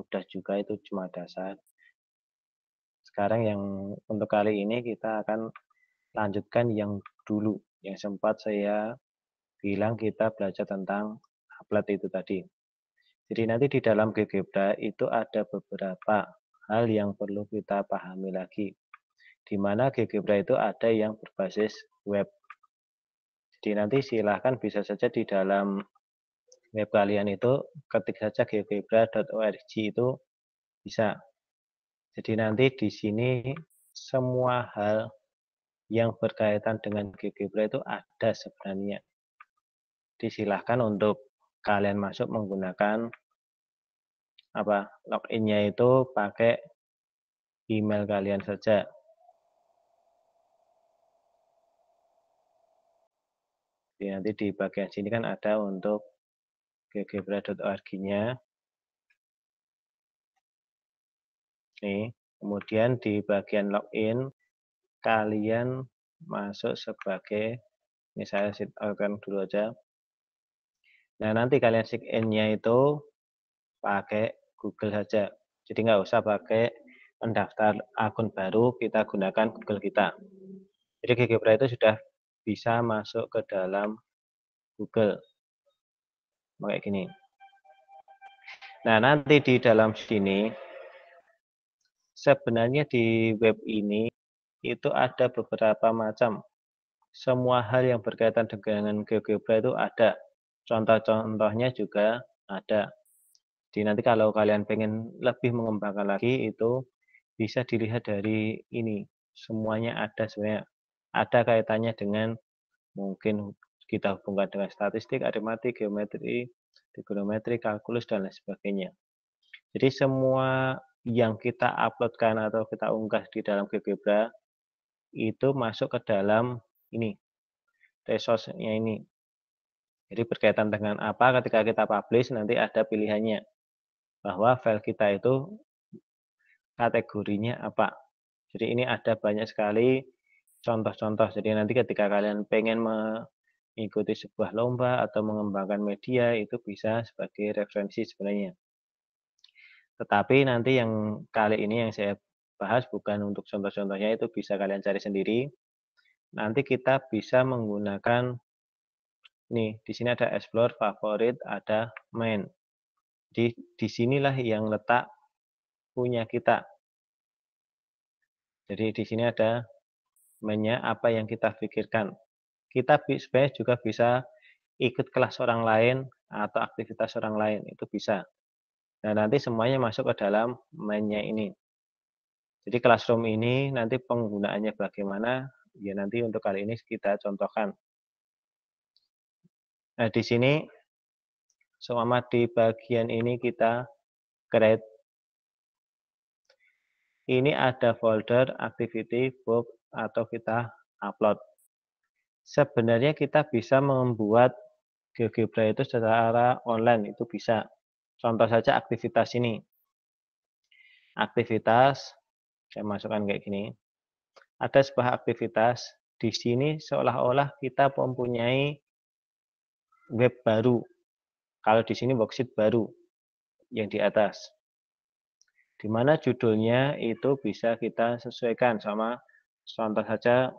mudah juga, itu cuma dasar. Sekarang yang untuk kali ini kita akan lanjutkan yang dulu, yang sempat saya bilang kita belajar tentang applet itu tadi. Jadi nanti di dalam GeoGebra itu ada beberapa hal yang perlu kita pahami lagi. Di mana GeoGebra itu ada yang berbasis web. Jadi nanti silahkan bisa saja di dalam web kalian itu ketik saja geogebra.org itu bisa. Jadi nanti di sini semua hal yang berkaitan dengan GeoGebra itu ada sebenarnya. Disilahkan untuk kalian masuk menggunakan login-nya itu pakai email kalian saja. Jadi nanti di bagian sini kan ada untuk geogebra.org-nya. Nih, kemudian di bagian login kalian masuk sebagai misalnya sign dulu aja. Nah, nanti kalian sign in-nya itu pakai Google saja. Jadi nggak usah pakai mendaftar akun baru, kita gunakan Google kita. Jadi GeoGebra itu sudah bisa masuk ke dalam Google. Kayak gini. Nah, nanti di dalam sini, sebenarnya di web ini, itu ada beberapa macam. Semua hal yang berkaitan dengan GeoGebra itu ada. Contoh-contohnya juga ada. Jadi nanti kalau kalian pengen lebih mengembangkan lagi, itu bisa dilihat dari ini. Semuanya ada sebenarnya. Ada kaitannya dengan mungkin kita hubungkan dengan statistik, aritmatik, geometri, trigonometri, kalkulus, dan lain sebagainya. Jadi semua yang kita uploadkan atau kita unggah di dalam GeoGebra itu masuk ke dalam ini, resource-nya ini. Jadi berkaitan dengan apa ketika kita publish nanti ada pilihannya. Bahwa file kita itu kategorinya apa. Jadi ini ada banyak sekali contoh-contoh. Jadi nanti ketika kalian pengen mengikuti sebuah lomba atau mengembangkan media itu bisa sebagai referensi sebenarnya. Tetapi nanti yang kali ini yang saya bahas bukan untuk contoh-contohnya, itu bisa kalian cari sendiri. Nanti kita bisa menggunakan nih, di sini ada explore, favorit, ada main. Di sinilah yang letak punya kita. Jadi di sini ada mainnya apa yang kita pikirkan. Kita sebenarnya juga bisa ikut kelas orang lain atau aktivitas orang lain, itu bisa. Nah, nanti semuanya masuk ke dalam mainnya ini. Jadi classroom ini nanti penggunaannya bagaimana, ya nanti untuk kali ini kita contohkan. Nah, di sini selama di bagian ini kita create. Ini ada folder activity book atau kita upload. Sebenarnya kita bisa membuat GeoGebra itu secara online, itu bisa. Contoh saja aktivitas ini. Aktivitas, saya masukkan kayak gini. Ada sebuah aktivitas, di sini seolah-olah kita mempunyai web baru. Kalau di sini worksheet baru yang di atas. Di mana judulnya itu bisa kita sesuaikan sama contoh saja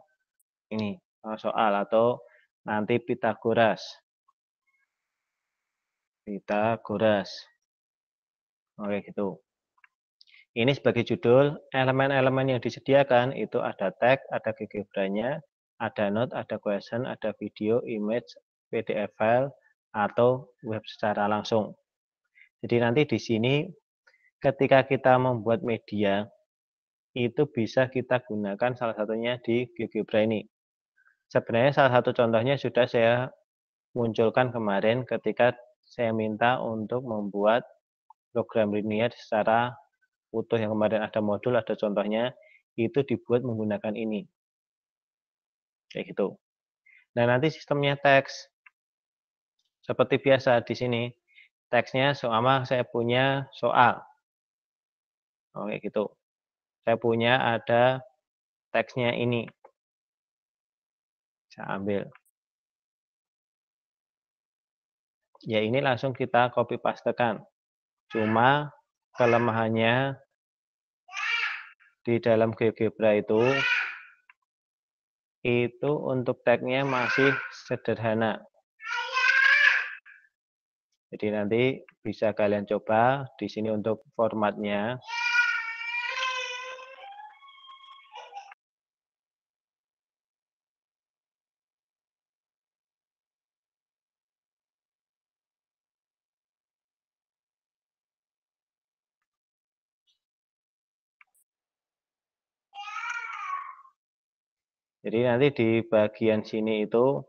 ini soal atau nanti Pitagoras. Oke gitu. Ini sebagai judul, elemen-elemen yang disediakan itu ada tag, ada GeoGebra-nya, ada note, ada question, ada video, image, PDF file, atau web secara langsung. Jadi nanti di sini ketika kita membuat media, itu bisa kita gunakan salah satunya di GeoGebra ini. Sebenarnya salah satu contohnya sudah saya munculkan kemarin ketika saya minta untuk membuat program linear secara utuh yang kemarin ada modul, ada contohnya, itu dibuat menggunakan ini. Kayak gitu. Nah, nanti sistemnya teks. Seperti biasa di sini. Teksnya sama saya punya soal. Kayak gitu. Saya punya ada teksnya ini. Saya ambil. Ya ini langsung kita copy pastekan. Cuma kelemahannya di dalam GeoGebra itu untuk tag-nya masih sederhana. Jadi nanti bisa kalian coba di sini untuk formatnya. Jadi nanti di bagian sini itu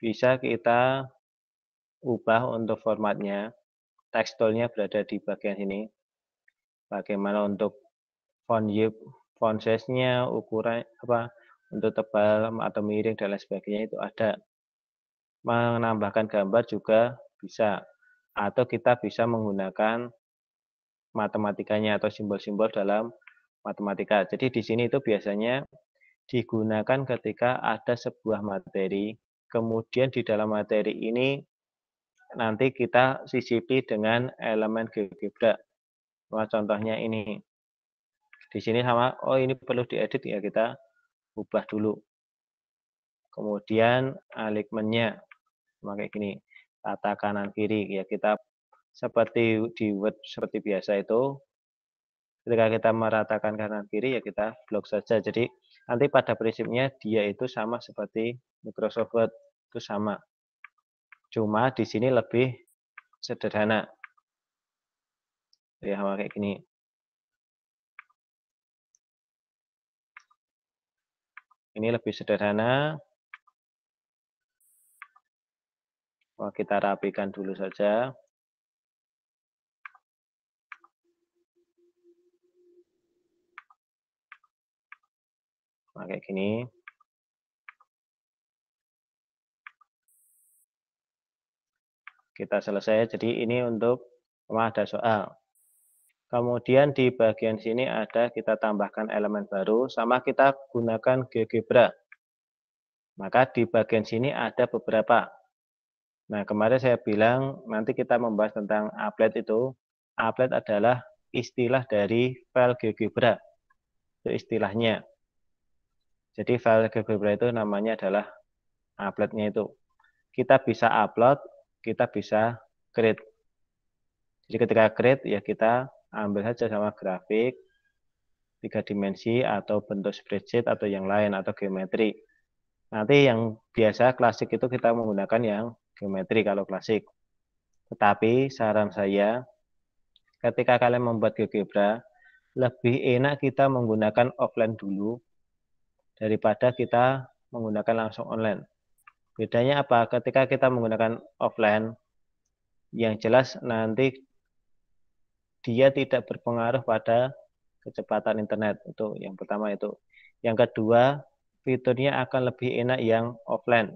bisa kita ubah untuk formatnya. Teksturnya berada di bagian sini. Bagaimana untuk font size-nya, ukuran untuk tebal atau miring dan lain sebagainya itu ada. Menambahkan gambar juga bisa. Atau kita bisa menggunakan matematikanya atau simbol-simbol dalam matematika. Jadi di sini itu biasanya digunakan ketika ada sebuah materi, kemudian di dalam materi ini nanti kita sisipi dengan elemen GeoGebra. Nah, contohnya ini. Di sini sama, oh ini perlu diedit ya kita ubah dulu. Kemudian alignment-nya kayak gini. Tata kanan kiri ya kita seperti di Word seperti biasa itu. Ketika kita meratakan kanan kiri ya kita blok saja. Jadi nanti pada prinsipnya dia itu sama seperti Microsoft Word, itu sama. Cuma di sini lebih sederhana. Ya sama kayak gini. Ini lebih sederhana. Kita rapikan dulu saja. Nah, kayak gini. Kita selesai. Jadi ini untuk ada soal. Kemudian di bagian sini ada kita tambahkan elemen baru sama kita gunakan GeoGebra. Maka di bagian sini ada beberapa. Nah, kemarin saya bilang nanti kita membahas tentang applet itu. Applet adalah istilah dari file GeoGebra. Itu istilahnya. Jadi file GeoGebra itu namanya adalah appletnya itu. Kita bisa upload, kita bisa create. Jadi ketika create ya kita ambil saja sama grafik 3 dimensi atau bentuk spreadsheet atau yang lain atau geometri. Nanti yang biasa klasik itu kita menggunakan yang geometri kalau klasik. Tetapi saran saya ketika kalian membuat GeoGebra lebih enak kita menggunakan offline dulu daripada kita menggunakan langsung online. Bedanya apa? Ketika kita menggunakan offline yang jelas nanti dia tidak berpengaruh pada kecepatan internet. Itu yang pertama itu. Yang kedua, fiturnya akan lebih enak yang offline.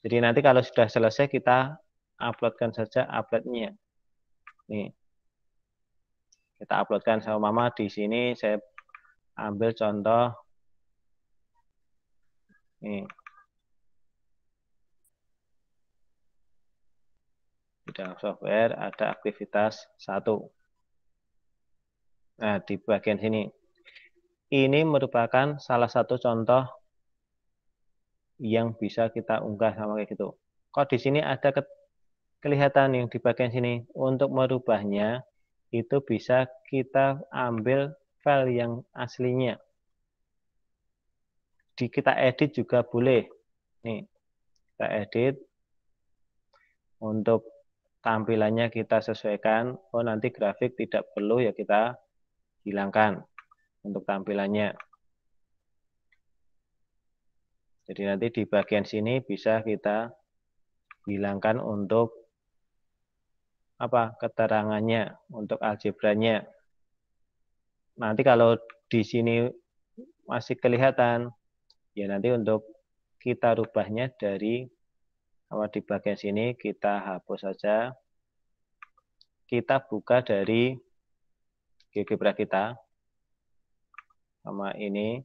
Jadi nanti kalau sudah selesai kita uploadkan saja uploadnya. Nih. Kita uploadkan sama Mama di sini saya ambil contoh nih. Di dalam software ada aktivitas 1. Nah, di bagian sini. Ini merupakan salah satu contoh yang bisa kita unggah sama kayak gitu. Kok di sini ada kelihatan yang di bagian sini. Untuk merubahnya itu bisa kita ambil file yang aslinya. Kita edit juga boleh. Nih, kita edit. Untuk tampilannya kita sesuaikan. Oh, nanti grafik tidak perlu ya kita hilangkan untuk tampilannya. Jadi nanti di bagian sini bisa kita hilangkan untuk keterangannya, untuk algebranya. Nanti kalau di sini masih kelihatan, ya nanti untuk kita rubahnya dari di bagian sini kita hapus saja. Kita buka dari GeoGebra kita sama ini.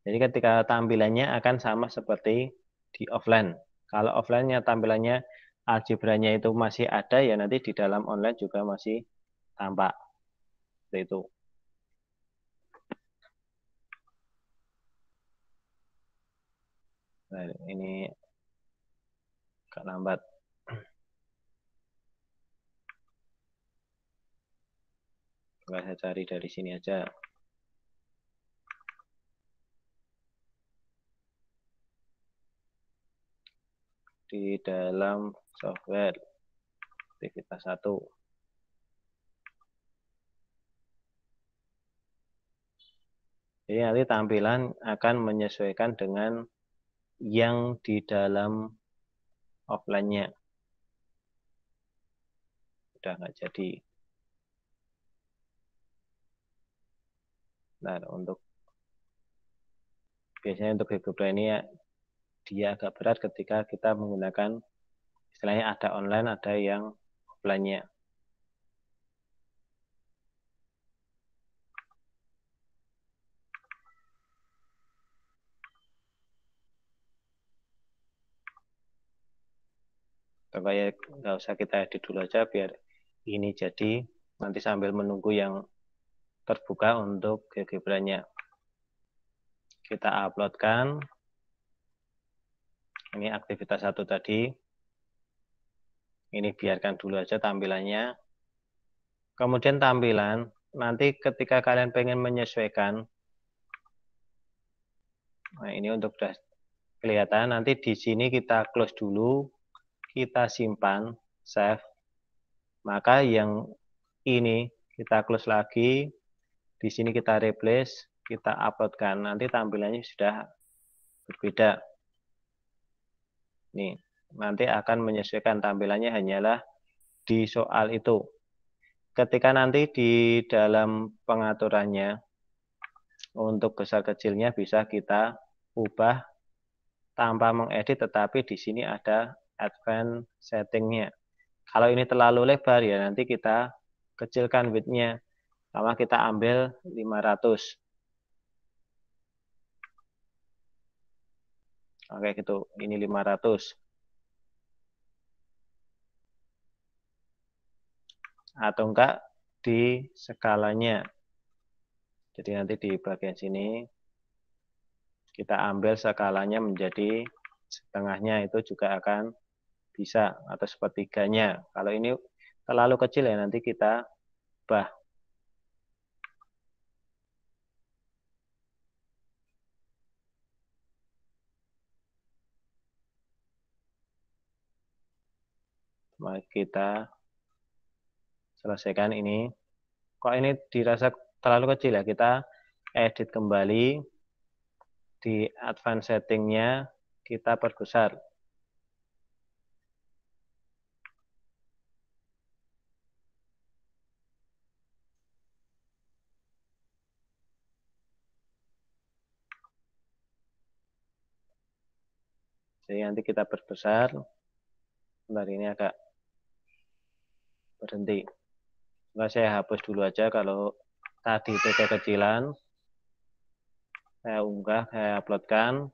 Jadi ketika tampilannya akan sama seperti di offline. Kalau offline-nya tampilannya algebranya itu masih ada, ya nanti di dalam online juga masih tampak. Seperti itu. Nah, ini agak lambat. Coba saya cari dari sini aja. Di dalam software aktivitas 1. Jadi nanti tampilan akan menyesuaikan dengan yang di dalam offline-nya. Udah nggak jadi. Nah, biasanya untuk GeoGebra ini ya, dia agak berat ketika kita menggunakan, istilahnya ada online, ada yang offline-nya. Supaya nggak usah kita edit dulu aja, biar ini jadi, nanti sambil menunggu yang terbuka untuk GeoGebra-nya. Kita uploadkan. Ini aktivitas 1 tadi. Ini biarkan dulu aja tampilannya. Kemudian tampilan, nanti ketika kalian pengen menyesuaikan, nah ini untuk sudah kelihatan, nanti di sini kita close dulu, kita simpan, save. Maka yang ini kita close lagi, di sini kita replace, kita uploadkan, nanti tampilannya sudah berbeda. Nih, nanti akan menyesuaikan tampilannya hanyalah di soal itu. Ketika nanti di dalam pengaturannya, untuk besar kecilnya bisa kita ubah tanpa mengedit, tetapi di sini ada advanced settingnya. Kalau ini terlalu lebar ya nanti kita kecilkan width-nya. Sama kita ambil 500. Oke gitu, ini 500. Atau enggak di skalanya. Jadi nanti di bagian sini kita ambil skalanya menjadi setengahnya, itu juga akan bisa, atau sepertiganya. Kalau ini terlalu kecil ya nanti kita ubah. Mari kita selesaikan ini. Kok ini dirasa terlalu kecil ya, kita edit kembali, di advance settingnya kita perbesar. Jadi nanti kita perbesar. Bentar, ini agak berhenti. Nah, saya hapus dulu aja kalau tadi itu kekecilan. Saya unggah, saya uploadkan.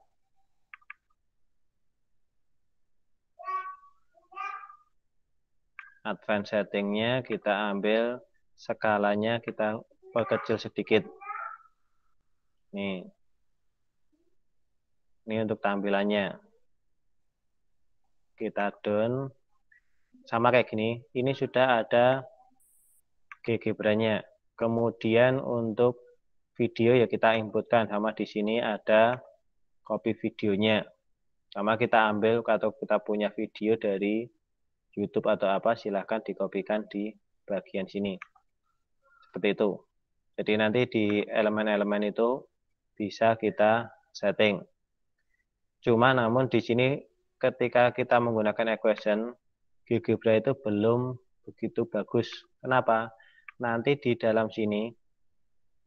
Advance settingnya kita ambil, skalanya kita perkecil sedikit. Nih. Ini untuk tampilannya. Kita down. Sama kayak gini. Ini sudah ada GeoGebra-nya. Kemudian untuk video ya kita inputkan, sama di sini ada copy videonya. Sama kita ambil atau kita punya video dari YouTube atau apa, silahkan dikopikan di bagian sini. Seperti itu. Jadi nanti di elemen-elemen itu bisa kita setting. Cuma namun di sini ketika kita menggunakan equation, GeoGebra itu belum begitu bagus. Kenapa? Nanti di dalam sini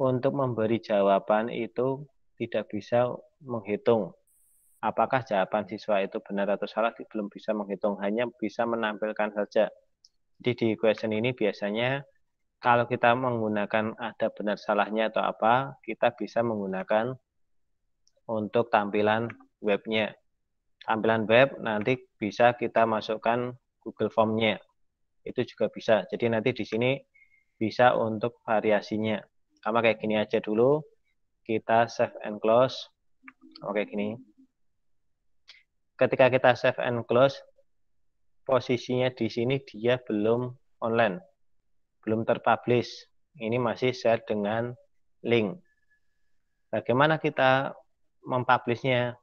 untuk memberi jawaban itu tidak bisa menghitung apakah jawaban siswa itu benar atau salah, belum bisa menghitung, hanya bisa menampilkan saja. Jadi di question ini biasanya kalau kita menggunakan ada benar salahnya atau apa, kita bisa menggunakan untuk tampilan webnya. tampilan web, nanti bisa kita masukkan Google Form-nya. Itu juga bisa. Jadi nanti di sini bisa untuk variasinya. Sama kayak gini aja dulu. Kita save and close. Oke, gini. Ketika kita save and close, posisinya di sini dia belum online, belum terpublish. Ini masih share dengan link. Bagaimana kita mempublishnya?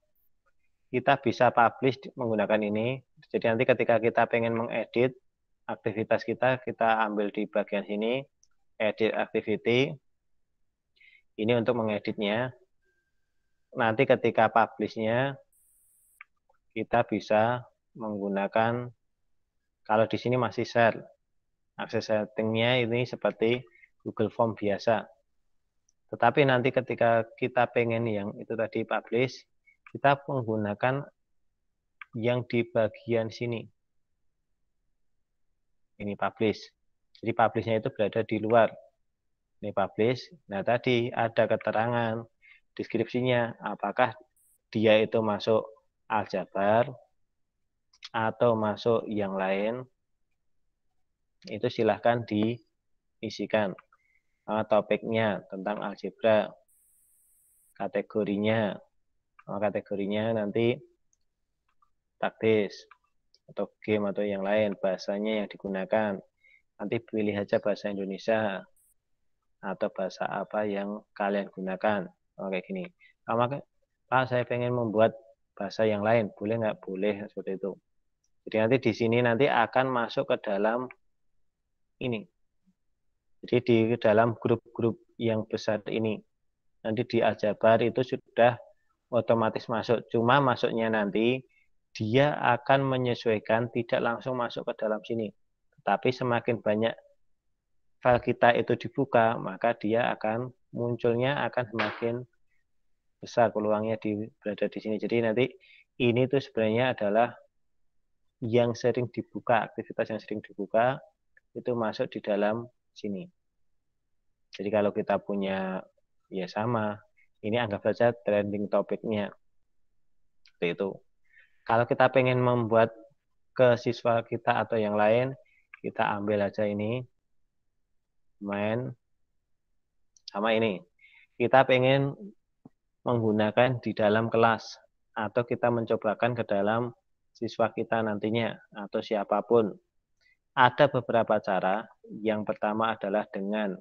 Kita bisa publish menggunakan ini. Jadi nanti ketika kita pengen mengedit aktivitas kita ambil di bagian sini, edit activity. Ini untuk mengeditnya. Nanti ketika publish-nya, kita bisa menggunakan, kalau di sini masih share. Akses settingnya ini seperti Google Form biasa. Tetapi nanti ketika kita pengen yang itu tadi publish, kita menggunakan yang di bagian sini. Ini publish. Jadi publish-nya itu berada di luar. Ini publish. Nah, tadi ada keterangan deskripsinya. Apakah dia itu masuk Aljabar atau masuk yang lain. Itu silahkan diisikan. Topiknya tentang algebra. Kategorinya nanti taktis atau game atau yang lain, bahasanya yang digunakan nanti pilih aja bahasa Indonesia atau bahasa apa yang kalian gunakan. Kayak gini, Pak saya pengen membuat bahasa yang lain, boleh nggak? Boleh, seperti itu. Jadi nanti di sini nanti akan masuk ke dalam ini, jadi di dalam grup-grup yang besar ini. Nanti di Aljabar itu sudah otomatis masuk. Cuma masuknya nanti dia akan menyesuaikan, tidak langsung masuk ke dalam sini. Tetapi semakin banyak file kita itu dibuka, maka dia akan munculnya akan semakin besar peluangnya berada di sini. Jadi nanti ini tuh sebenarnya adalah yang sering dibuka, aktivitas yang sering dibuka itu masuk di dalam sini. Jadi kalau kita punya ya sama, ini anggap saja trending topiknya. Seperti itu. Kalau kita pengen membuat ke siswa kita atau yang lain, kita ambil aja ini, main, sama ini. Kita pengen menggunakan di dalam kelas, atau kita mencobakan ke dalam siswa kita nantinya, atau siapapun. Ada beberapa cara. Yang pertama adalah dengan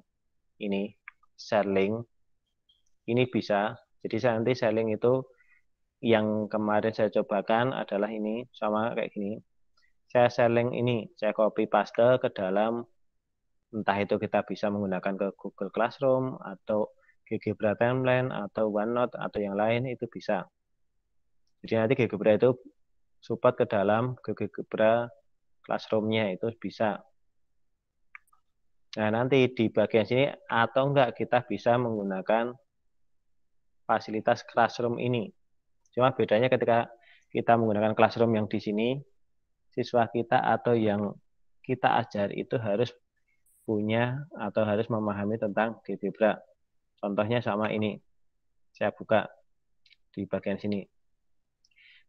ini, share link. Ini bisa. Jadi nanti share link itu yang kemarin saya cobakan adalah ini, sama kayak gini. Saya share link ini, saya copy paste ke dalam, entah itu kita bisa menggunakan ke Google Classroom, atau GeoGebra Timeline, atau OneNote, atau yang lain, itu bisa. Jadi nanti GeoGebra itu support ke dalam GeoGebra Classroom-nya, itu bisa. Nah, nanti di bagian sini, atau enggak, kita bisa menggunakan fasilitas Classroom ini. Cuma bedanya ketika kita menggunakan Classroom yang di sini, siswa kita atau yang kita ajar itu harus punya atau harus memahami tentang GeoGebra. Contohnya sama ini. Saya buka di bagian sini.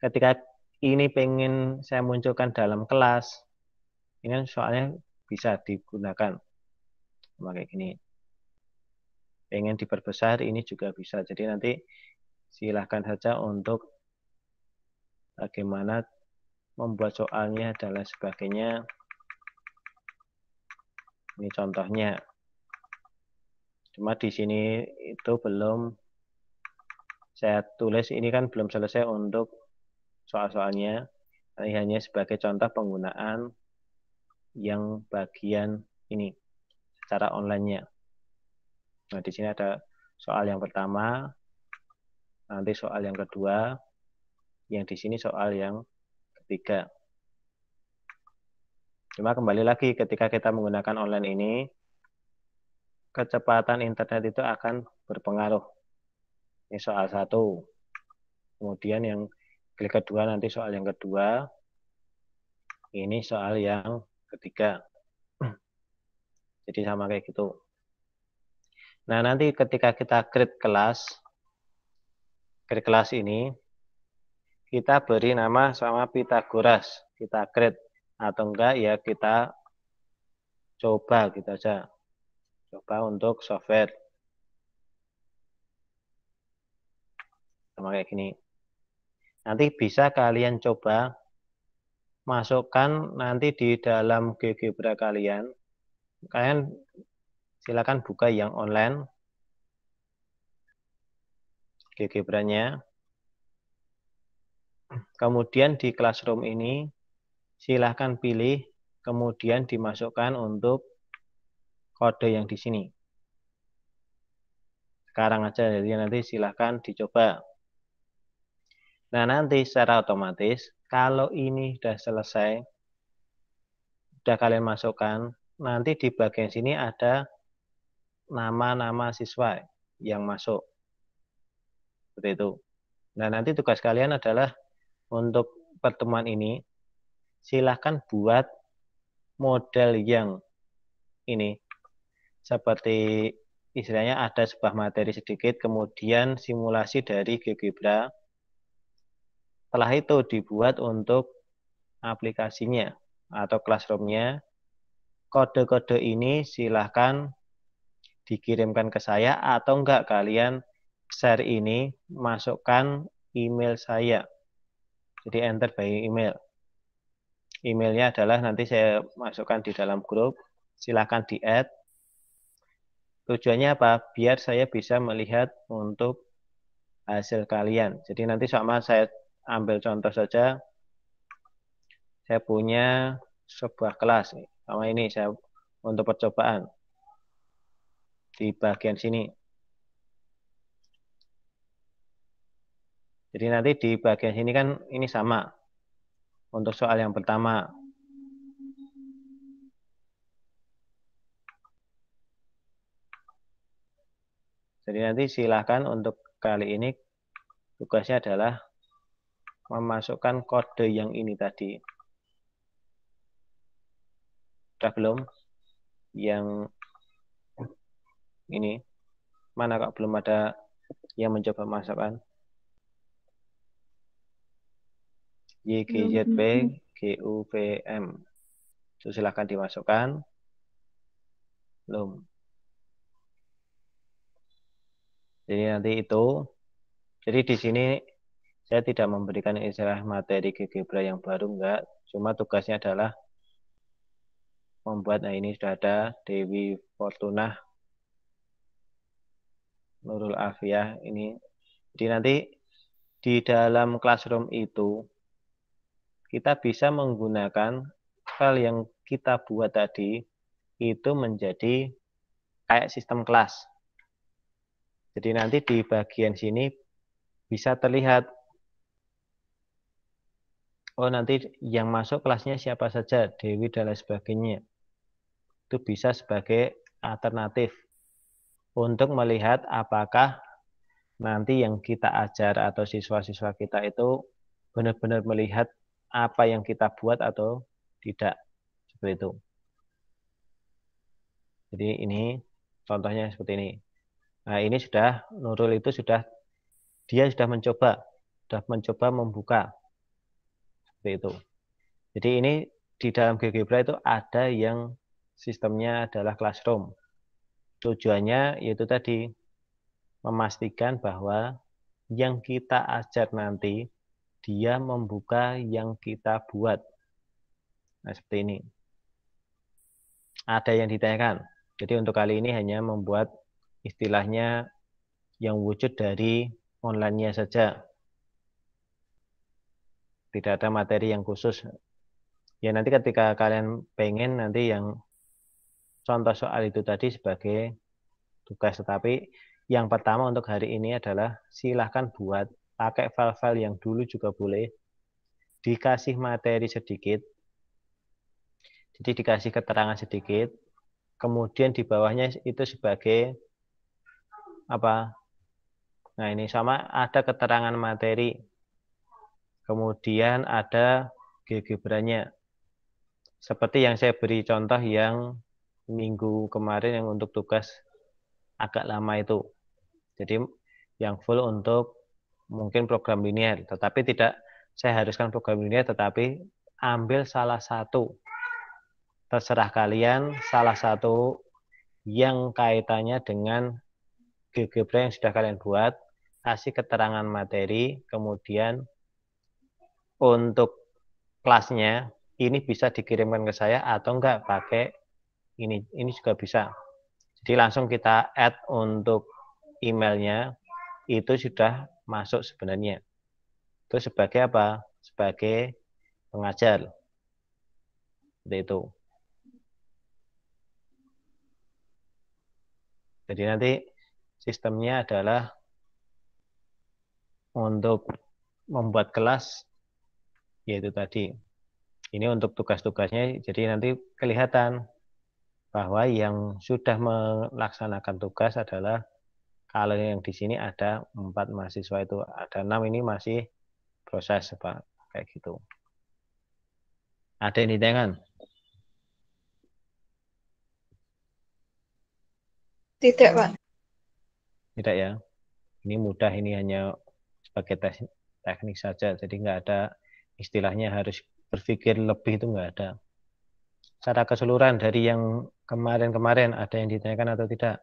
Ketika ini pengen saya munculkan dalam kelas, ini soalnya bisa digunakan. Kayak gini. Pengen diperbesar, ini juga bisa. Jadi nanti silahkan saja untuk bagaimana membuat soalnya dan lain sebagainya. Ini contohnya. Cuma di sini itu belum saya tulis, ini kan belum selesai untuk soal-soalnya. Ini hanya sebagai contoh penggunaan yang bagian ini secara online-nya. Nah, di sini ada soal yang pertama, nanti soal yang kedua, yang di sini soal yang ketiga. Cuma kembali lagi ketika kita menggunakan online ini, kecepatan internet itu akan berpengaruh. Ini soal 1. Kemudian yang klik kedua nanti soal yang kedua. Ini soal yang ketiga. Jadi sama kayak gitu. Nah, nanti ketika kita create kelas ini, kita beri nama sama Pitagoras, kita create, atau enggak ya kita coba gitu aja. Coba untuk software. Sama kayak gini. Nanti bisa kalian coba masukkan nanti di dalam GeoGebra kalian. Kalian silakan buka yang online GeoGebra-nya. Kemudian di Classroom ini silahkan pilih, kemudian dimasukkan untuk kode yang di sini. Sekarang aja, jadi nanti silahkan dicoba. Nah, nanti secara otomatis, kalau ini sudah selesai, sudah kalian masukkan, nanti di bagian sini ada nama-nama siswa yang masuk. Seperti itu. Nah, nanti tugas kalian adalah untuk pertemuan ini, silahkan buat model yang ini. Seperti istilahnya ada sebuah materi sedikit, kemudian simulasi dari GeoGebra. Setelah itu dibuat untuk aplikasinya atau classroom-nya. Kode-kode ini silahkan dikirimkan ke saya atau enggak kalian share ini, masukkan email saya. Jadi enter by email. Emailnya adalah nanti saya masukkan di dalam grup, silahkan di-add. Tujuannya apa? Biar saya bisa melihat untuk hasil kalian. Jadi nanti sama saya ambil contoh saja. Saya punya sebuah kelas. Sama ini saya untuk percobaan. Di bagian sini. Jadi nanti di bagian sini kan ini sama. Untuk soal yang pertama. Jadi nanti silahkan untuk kali ini tugasnya adalah memasukkan kode yang ini tadi. Sudah belum? Yang ini. Mana kok belum ada yang mencoba masukkan? YGZP GUVM. Itu silahkan dimasukkan. Belum. Jadi nanti itu. Jadi di sini saya tidak memberikan istilah materi GeoGebra yang baru, enggak. Cuma tugasnya adalah membuat, nah ini sudah ada Dewi Fortuna, Nurul Afiyah ini. Jadi nanti di dalam Classroom itu kita bisa menggunakan file yang kita buat tadi itu menjadi kayak sistem kelas. Jadi nanti di bagian sini bisa terlihat, oh nanti yang masuk kelasnya siapa saja, Dewi dan lain sebagainya. Itu bisa sebagai alternatif untuk melihat apakah nanti yang kita ajar atau siswa-siswa kita itu benar-benar melihat apa yang kita buat atau tidak. Seperti itu. Jadi ini contohnya seperti ini. Nah, ini sudah Nurul itu dia sudah mencoba membuka. Seperti itu. Jadi ini di dalam GeoGebra itu ada yang sistemnya adalah Classroom. Tujuannya yaitu tadi memastikan bahwa yang kita ajar nanti dia membuka yang kita buat. Nah, seperti ini. Ada yang ditanyakan. Jadi untuk kali ini hanya membuat istilahnya yang wujud dari online-nya saja. Tidak ada materi yang khusus. Ya nanti ketika kalian pengen nanti yang contoh soal itu tadi sebagai tugas. Tetapi yang pertama untuk hari ini adalah silahkan buat pakai file-file yang dulu juga boleh. Dikasih materi sedikit. Jadi dikasih keterangan sedikit. Kemudian di bawahnya itu sebagai apa? Nah ini sama ada keterangan materi. Kemudian ada GeoGebra-nya. Seperti yang saya beri contoh yang minggu kemarin yang untuk tugas agak lama itu. Jadi yang full untuk mungkin program linear, tetapi tidak saya haruskan program ini, tetapi ambil salah satu. Terserah kalian salah satu yang kaitannya dengan GeoGebra yang sudah kalian buat, kasih keterangan materi, kemudian untuk kelasnya ini bisa dikirimkan ke saya atau enggak pakai ini juga bisa. Jadi langsung kita add untuk emailnya, itu sudah masuk sebenarnya. Itu sebagai apa? Sebagai pengajar. Seperti itu. Jadi nanti sistemnya adalah untuk membuat kelas, yaitu tadi. Ini untuk tugas-tugasnya, jadi nanti kelihatan bahwa yang sudah melaksanakan tugas adalah, kalau yang di sini ada 4 mahasiswa, itu ada 6 ini masih proses, Pak, kayak gitu. Ada yang ditanyakan? Tidak, Pak. Tidak ya. Ini mudah, ini hanya sebagai teknik saja, jadi nggak ada istilahnya harus berpikir lebih, itu nggak ada. Secara keseluruhan dari yang kemarin-kemarin ada yang ditanyakan atau tidak?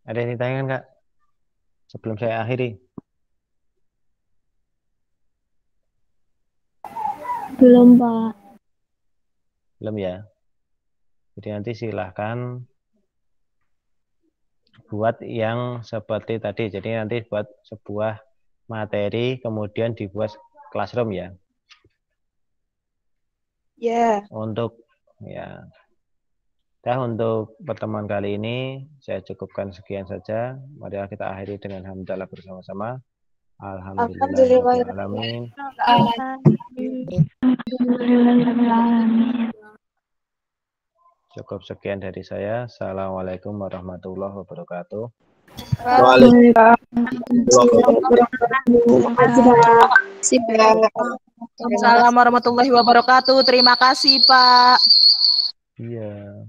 Ada yang ditanyakan nggak? Sebelum saya akhiri. Belum, Pak. Belum ya? Jadi nanti silahkan buat yang seperti tadi. Jadi nanti buat sebuah materi, kemudian dibuat classroom ya. Ya. Untuk ya, untuk pertemuan kali ini saya cukupkan sekian saja. Mari kita akhiri dengan hamdalah bersama-sama. Alhamdulillahirrahmanirrahim. Cukup sekian dari saya. Assalamualaikum warahmatullahi wabarakatuh. Waalaikumsalam warahmatullahi wabarakatuh. Terima kasih, Pak. Iya.